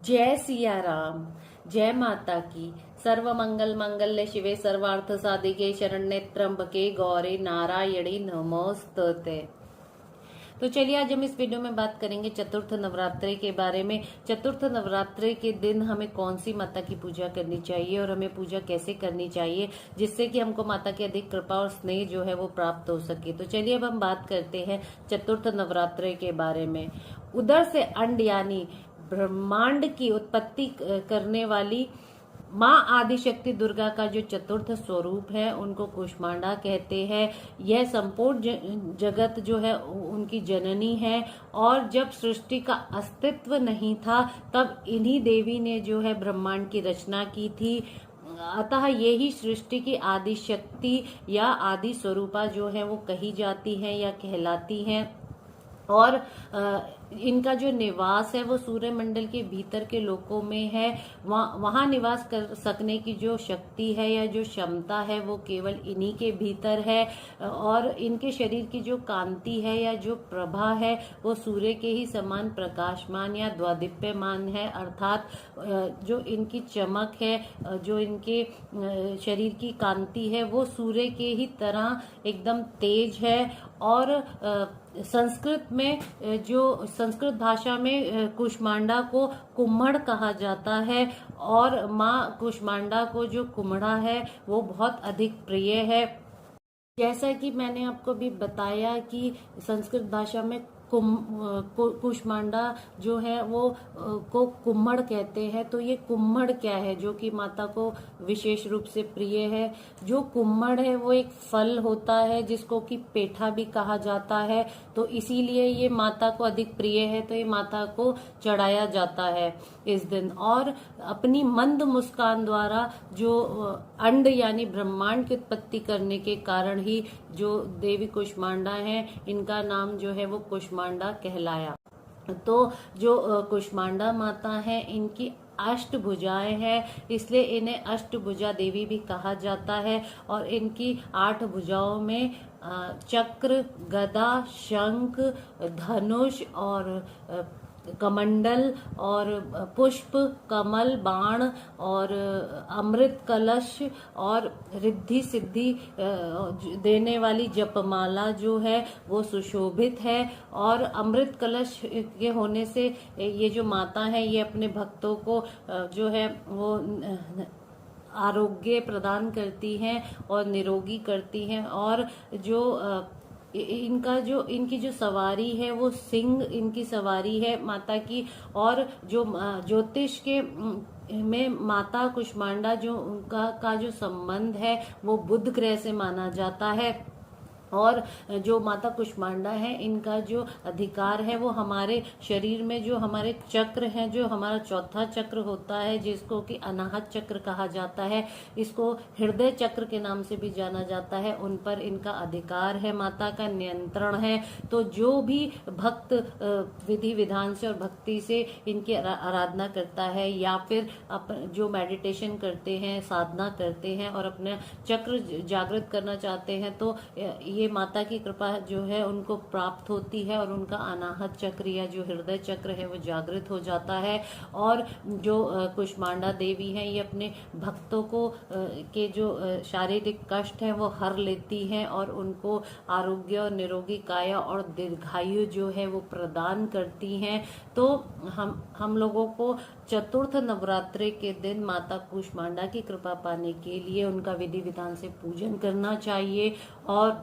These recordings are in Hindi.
जय सिया राम। जय माता की। सर्व मंगल मंगल्य शिवे सर्वार्थ साधिके शरण्ये त्र्यंबके गौरी नारायणी नमोस्तुते। तो चलिए आज हम इस वीडियो में बात करेंगे चतुर्थ नवरात्रि के बारे में। चतुर्थ नवरात्रि के दिन हमें कौन सी माता की पूजा करनी चाहिए और हमें पूजा कैसे करनी चाहिए जिससे कि हमको माता की अधिक कृपा और स्नेह जो है वो प्राप्त हो सके। तो चलिए अब हम बात करते हैं चतुर्थ नवरात्रि के बारे में। उदर से अंड यानी ब्रह्मांड की उत्पत्ति करने वाली माँ आदिशक्ति दुर्गा का जो चतुर्थ स्वरूप है उनको कुष्मांडा कहते हैं। यह संपूर्ण जगत जो है उनकी जननी है और जब सृष्टि का अस्तित्व नहीं था तब इन्हीं देवी ने जो है ब्रह्मांड की रचना की थी। अतः यही सृष्टि की आदि शक्ति या आदि स्वरूपा जो है वो कही जाती है या कहलाती हैं। और इनका जो निवास है वो सूर्य मंडल के भीतर के लोकों में है। वहां निवास कर सकने की जो शक्ति है या जो क्षमता है वो केवल इन्हीं के भीतर है। और इनके शरीर की जो कांति है या जो प्रभा है वो सूर्य के ही समान प्रकाशमान या द्वादीप्यमान है। अर्थात जो इनकी चमक है, जो इनके शरीर की कांति है वो सूर्य के ही तरह एकदम तेज है। और संस्कृत में संस्कृत भाषा में कुष्मांडा को कुम्हड़ कहा जाता है और माँ कुष्मांडा को जो कुम्हड़ा है वो बहुत अधिक प्रिय है। जैसा कि मैंने आपको भी बताया कि संस्कृत भाषा में कुष्मांडा जो है वो को कुम्हड़ कहते हैं। तो ये कुम्हड़ क्या है जो कि माता को विशेष रूप से प्रिय है। जो कुम्हड़ है वो एक फल होता है जिसको कि पेठा भी कहा जाता है। तो इसीलिए ये माता को अधिक प्रिय है, तो ये माता को चढ़ाया जाता है इस दिन। और अपनी मंद मुस्कान द्वारा जो अंड यानी ब्रह्मांड की उत्पत्ति करने के कारण ही जो देवी कुष्मांडा है इनका नाम जो है वो कुष्मांडा कहलाया। तो जो कुष्मांडा माता है इनकी अष्टभुजाएं हैं, इसलिए इन्हें अष्टभुजा देवी भी कहा जाता है। और इनकी 8 भुजाओं में चक्र, गदा, शंख, धनुष और कमंडल और पुष्प, कमल, बाण और अमृत कलश और रिद्धि सिद्धि देने वाली जपमाला जो है वो सुशोभित है। और अमृत कलश के होने से ये जो माता है ये अपने भक्तों को जो है वो आरोग्य प्रदान करती हैं और निरोगी करती हैं। और जो इनकी जो सवारी है वो सिंह इनकी सवारी है माता की। और जो ज्योतिष के में माता कुष्मांडा जो उनका का जो संबंध है वो बुध ग्रह से माना जाता है। और जो माता कुष्मांडा है इनका जो अधिकार है वो हमारे शरीर में जो हमारे चक्र हैं, जो हमारा चौथा चक्र होता है जिसको कि अनाहत चक्र कहा जाता है, इसको हृदय चक्र के नाम से भी जाना जाता है, उन पर इनका अधिकार है, माता का नियंत्रण है। तो जो भी भक्त विधि विधान से और भक्ति से इनकी आराधना करता है या फिर जो मेडिटेशन करते हैं, साधना करते हैं और अपना चक्र जागृत करना चाहते हैं तो ये माता की कृपा जो है उनको प्राप्त होती है और उनका अनाहत चक्र या जो हृदय चक्र है वो जागृत हो जाता है। और जो कुष्मांडा देवी हैं ये अपने भक्तों को के जो शारीरिक कष्ट है वो हर लेती हैं और उनको आरोग्य और निरोगी काया और दीर्घायु जो है वो प्रदान करती हैं। तो हम लोगों को चतुर्थ नवरात्रि के दिन माता कुष्मांडा की कृपा पाने के लिए उनका विधि विधान से पूजन करना चाहिए और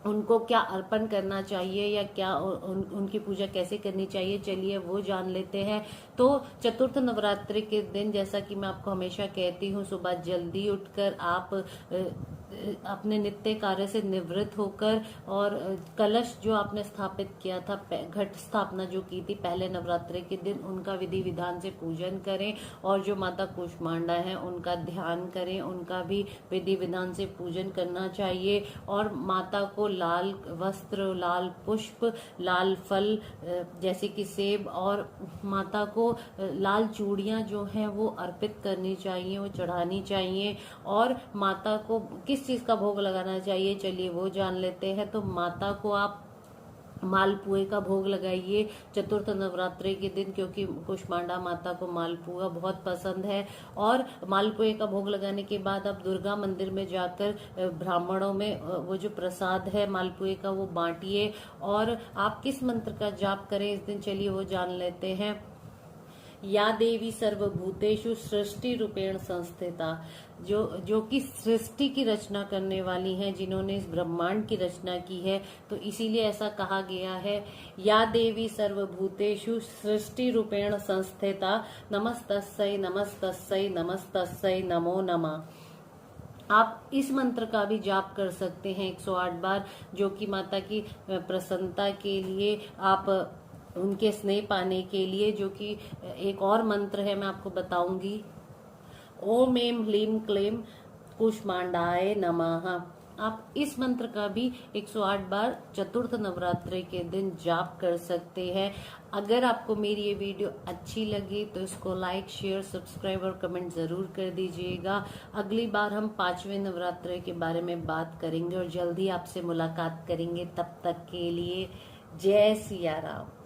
उनको क्या अर्पण करना चाहिए या क्या उनकी पूजा कैसे करनी चाहिए चलिए वो जान लेते हैं। तो चतुर्थ नवरात्रि के दिन जैसा कि मैं आपको हमेशा कहती हूँ सुबह जल्दी उठकर आप अपने नित्य कार्य से निवृत्त होकर और कलश जो आपने स्थापित किया था, घट स्थापना जो की थी पहले नवरात्रि के दिन, उनका विधि विधान से पूजन करें। और जो माता कुष्मांडा है उनका ध्यान करें, उनका भी विधि विधान से पूजन करना चाहिए। और माता को लाल वस्त्र, लाल पुष्प, लाल फल जैसे कि सेब और माता को लाल चूड़ियां जो हैं वो अर्पित करनी चाहिए, वो चढ़ानी चाहिए। और माता को किस चीज का भोग लगाना चाहिए चलिए वो जान लेते हैं। तो माता को आप मालपुए का भोग लगाइए चतुर्थ नवरात्रि के दिन, क्योंकि कुष्मांडा माता को मालपुआ बहुत पसंद है। और मालपुए का भोग लगाने के बाद आप दुर्गा मंदिर में जाकर ब्राह्मणों में वो जो प्रसाद है मालपुए का वो बांटिए। और आप किस मंत्र का जाप करें इस दिन, चलिए वो जान लेते हैं। या देवी सर्वभूतेषु सृष्टि रूपेण संस्थिता, जो कि सृष्टि की रचना करने वाली हैं, जिन्होंने इस ब्रह्मांड की रचना की है, तो इसीलिए ऐसा कहा गया है। या देवी सर्वभूतेषु सृष्टि रूपेण संस्थिता नमस्तस्यै नमस्तस्यै नमस्तस्यै नमो नमः। आप इस मंत्र का भी जाप कर सकते हैं 108 बार, जो कि माता की प्रसन्नता के लिए, आप उनके स्नेह पाने के लिए, जो कि एक और मंत्र है मैं आपको बताऊंगी। ओम एम ह्लीम क्लीम कुष्मांडाय नमः। आप इस मंत्र का भी 108 बार चतुर्थ नवरात्रि के दिन जाप कर सकते हैं। अगर आपको मेरी ये वीडियो अच्छी लगी तो इसको लाइक, शेयर, सब्सक्राइब और कमेंट जरूर कर दीजिएगा। अगली बार हम 5वें नवरात्रि के बारे में बात करेंगे और जल्दी आपसे मुलाकात करेंगे। तब तक के लिए जय सिया राम।